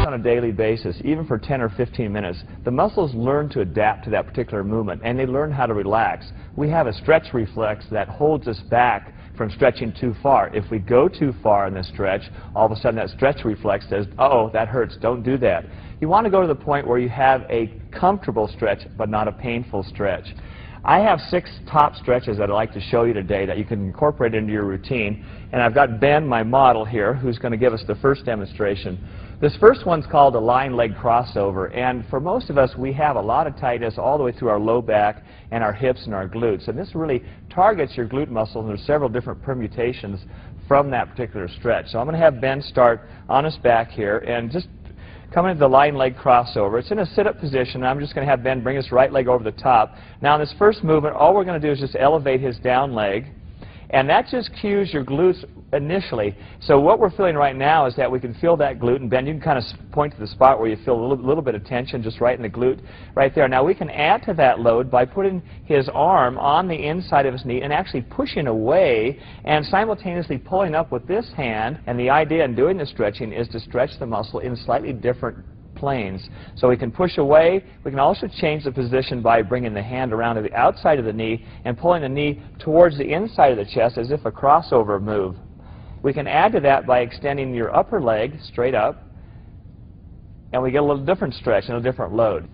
on a daily basis, even for 10 or 15 minutes, the muscles learn to adapt to that particular movement, and they learn how to relax. We have a stretch reflex that holds us back from stretching too far. If we go too far in the stretch, all of a sudden that stretch reflex says, uh-oh, that hurts, don't do that. You want to go to the point where you have a comfortable stretch, but not a painful stretch. I have 6 top stretches that I'd like to show you today that you can incorporate into your routine. And I've got Ben, my model here, who's going to give us the first demonstration. This first one's called a lying leg crossover. And for most of us, we have a lot of tightness all the way through our low back and our hips and our glutes. And this really targets your glute muscles, and there's several different permutations from that particular stretch. So I'm going to have Ben start on his back here and just come into the lying leg crossover. It's in a sit-up position. I'm just going to have Ben bring his right leg over the top. Now in this first movement, all we're going to do is just elevate his down leg, and that just cues your glutes initially. So what we're feeling right now is that we can feel that glute, and Ben, you can kind of point to the spot where you feel a little bit of tension just right in the glute right there. Now we can add to that load by putting his arm on the inside of his knee and actually pushing away and simultaneously pulling up with this hand. And the idea in doing the stretching is to stretch the muscle in slightly different planes. So we can push away. We can also change the position by bringing the hand around to the outside of the knee and pulling the knee towards the inside of the chest as if a crossover move. We can add to that by extending your upper leg straight up, and we get a little different stretch and a different load.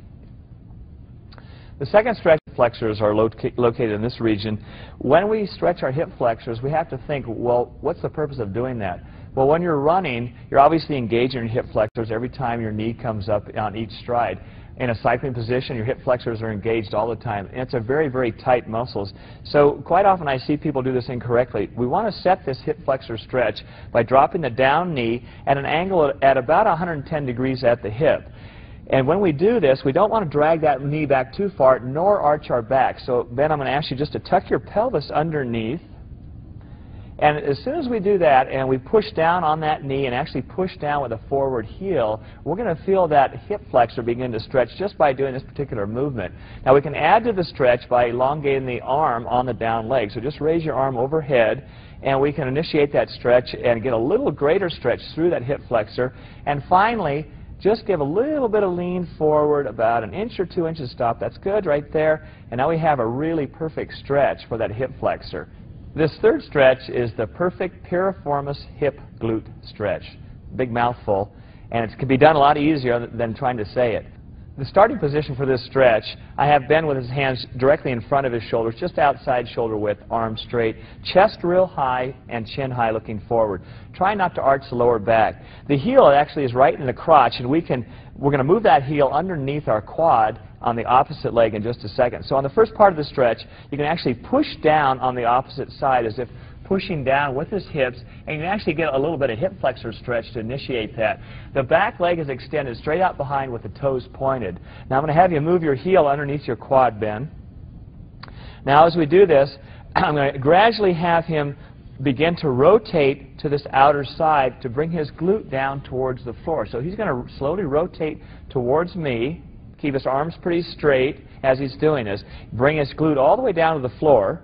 The second stretch flexors are located in this region. When we stretch our hip flexors, we have to think, well, what's the purpose of doing that? Well, when you're running, you're obviously engaging your hip flexors every time your knee comes up on each stride. In a cycling position, your hip flexors are engaged all the time, and it's a very, very tight muscles. So quite often I see people do this incorrectly. We want to set this hip flexor stretch by dropping the down knee at an angle at about 110 degrees at the hip. And when we do this, we don't want to drag that knee back too far, nor arch our back. So Ben, I'm going to ask you just to tuck your pelvis underneath. And as soon as we do that and we push down on that knee and actually push down with a forward heel, we're going to feel that hip flexor begin to stretch just by doing this particular movement. Now we can add to the stretch by elongating the arm on the down leg. So just raise your arm overhead, and we can initiate that stretch and get a little greater stretch through that hip flexor. And finally, just give a little bit of lean forward, about 1 inch or 2 inches. Stop. That's good right there. And now we have a really perfect stretch for that hip flexor. This third stretch is the perfect piriformis hip glute stretch. Big mouthful, and it can be done a lot easier than trying to say it. The starting position for this stretch, I have Ben with his hands directly in front of his shoulders, just outside shoulder width, arms straight, chest real high, and chin high looking forward. Try not to arch the lower back. The heel actually is right in the crotch, and we're going to move that heel underneath our quad on the opposite leg in just a second. So on the first part of the stretch, you can actually push down on the opposite side as if pushing down with his hips, and you can actually get a little bit of hip flexor stretch to initiate that. The back leg is extended straight out behind with the toes pointed. Now I'm going to have you move your heel underneath your quad, Ben. Now as we do this, I'm going to gradually have him begin to rotate to this outer side to bring his glute down towards the floor. So he's going to slowly rotate towards me. Keep his arms pretty straight as he's doing this. Bring his glute all the way down to the floor,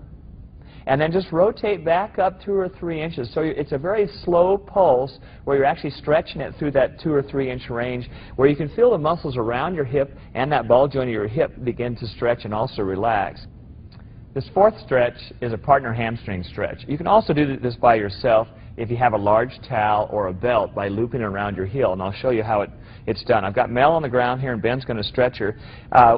and then just rotate back up 2 or 3 inches. So it's a very slow pulse where you're actually stretching it through that 2 or 3 inch range, where you can feel the muscles around your hip and that ball joint of your hip begin to stretch and also relax. This fourth stretch is a partner hamstring stretch. You can also do this by yourself if you have a large towel or a belt by looping it around your heel, and I'll show you how it's done. I've got Mel on the ground here, and Ben's going to stretch her.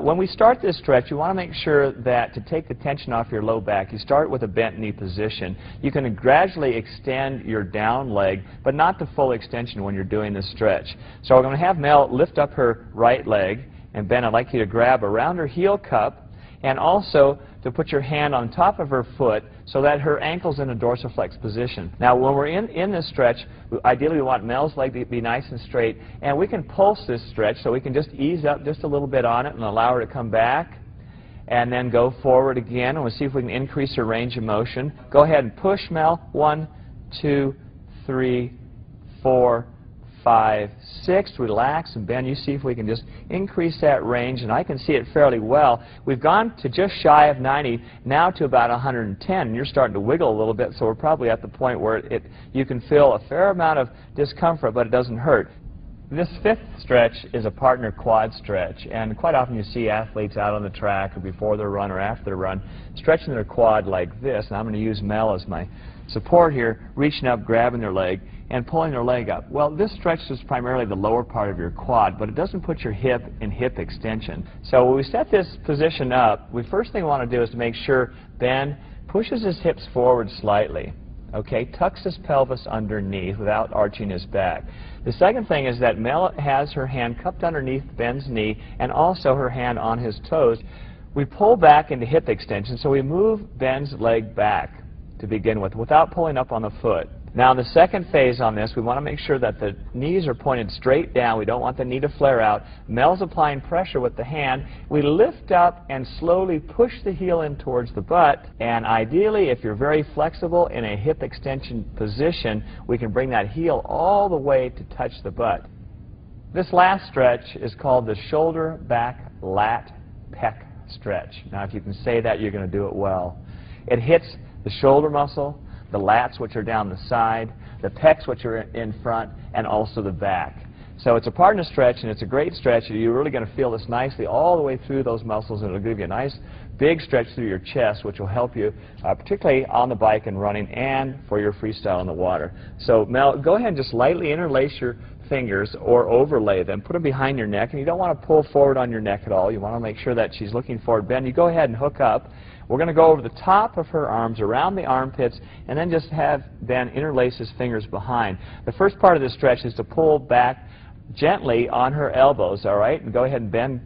When we start this stretch, you want to make sure that to take the tension off your low back, you start with a bent knee position. You can gradually extend your down leg, but not to full extension when you're doing this stretch. So we're going to have Mel lift up her right leg, and Ben, I'd like you to grab around her heel cup, and also to put your hand on top of her foot so that her ankle's in a dorsiflex position. Now, when we're in this stretch, ideally we want Mel's leg to be nice and straight, and we can pulse this stretch, so we can just ease up just a little bit on it and allow her to come back, and then go forward again, and we'll see if we can increase her range of motion. Go ahead and push, Mel. 1, 2, 3, 4, 5, 6. Relax, and Ben, you see if we can just increase that range, and I can see it fairly well. We've gone to just shy of 90, now to about 110, and you're starting to wiggle a little bit, so we're probably at the point where you can feel a fair amount of discomfort, but it doesn't hurt. This fifth stretch is a partner quad stretch, and quite often you see athletes out on the track or before their run or after their run stretching their quad like this, and I'm going to use Mel as my support here, reaching up, grabbing their leg, and pulling their leg up. Well, this stretches primarily the lower part of your quad, but it doesn't put your hip in hip extension. So when we set this position up, the first thing we want to do is to make sure Ben pushes his hips forward slightly. Okay, tucks his pelvis underneath without arching his back. The second thing is that Mel has her hand cupped underneath Ben's knee and also her hand on his toes. We pull back into hip extension, so we move Ben's leg back to begin with without pulling up on the foot. Now, the second phase on this, we want to make sure that the knees are pointed straight down. We don't want the knee to flare out. Mel's applying pressure with the hand. We lift up and slowly push the heel in towards the butt. And ideally, if you're very flexible in a hip extension position, we can bring that heel all the way to touch the butt. This last stretch is called the shoulder back lat pec stretch. Now, if you can say that, you're going to do it well. It hits the shoulder muscle, the lats, which are down the side, the pecs, which are in front, and also the back. So it's a partner stretch, and it's a great stretch. You're really going to feel this nicely all the way through those muscles, and it'll give you a nice big stretch through your chest, which will help you, particularly on the bike and running, and for your freestyle in the water. So Mel, go ahead and just lightly interlace your fingers or overlay them. Put them behind your neck, and you don't want to pull forward on your neck at all. You want to make sure that she's looking forward. Ben, you go ahead and hook up. We're going to go over the top of her arms, around the armpits, and then just have Ben interlace his fingers behind. The first part of this stretch is to pull back gently on her elbows, all right? And go ahead and Ben,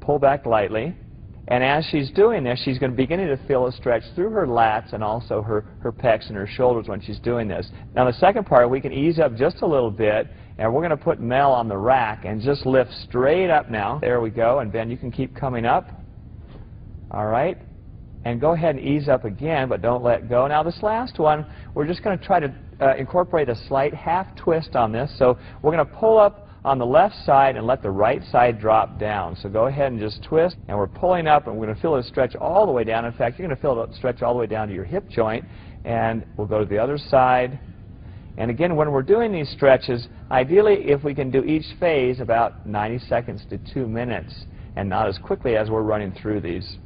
pull back lightly. And as she's doing this, she's going to begin to feel a stretch through her lats and also her pecs and her shoulders when she's doing this. Now, the second part, we can ease up just a little bit, and we're going to put Mel on the rack and just lift straight up now. There we go. And Ben, you can keep coming up. All right. And go ahead and ease up again, but don't let go. Now, this last one, we're just going to try to incorporate a slight half twist on this. So we're going to pull up on the left side and let the right side drop down. So go ahead and just twist, and we're pulling up, and we're going to feel it stretch all the way down. In fact, you're going to feel it stretch all the way down to your hip joint, and we'll go to the other side. And again, when we're doing these stretches, ideally, if we can do each phase about 90 seconds to 2 minutes, and not as quickly as we're running through these.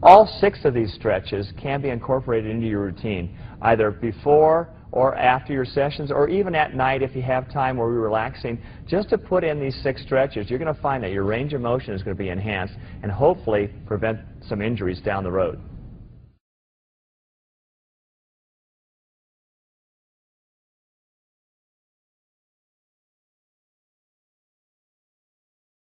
All 6 of these stretches can be incorporated into your routine, either before or after your sessions, or even at night if you have time where you're relaxing. Just to put in these 6 stretches, you're going to find that your range of motion is going to be enhanced and hopefully prevent some injuries down the road.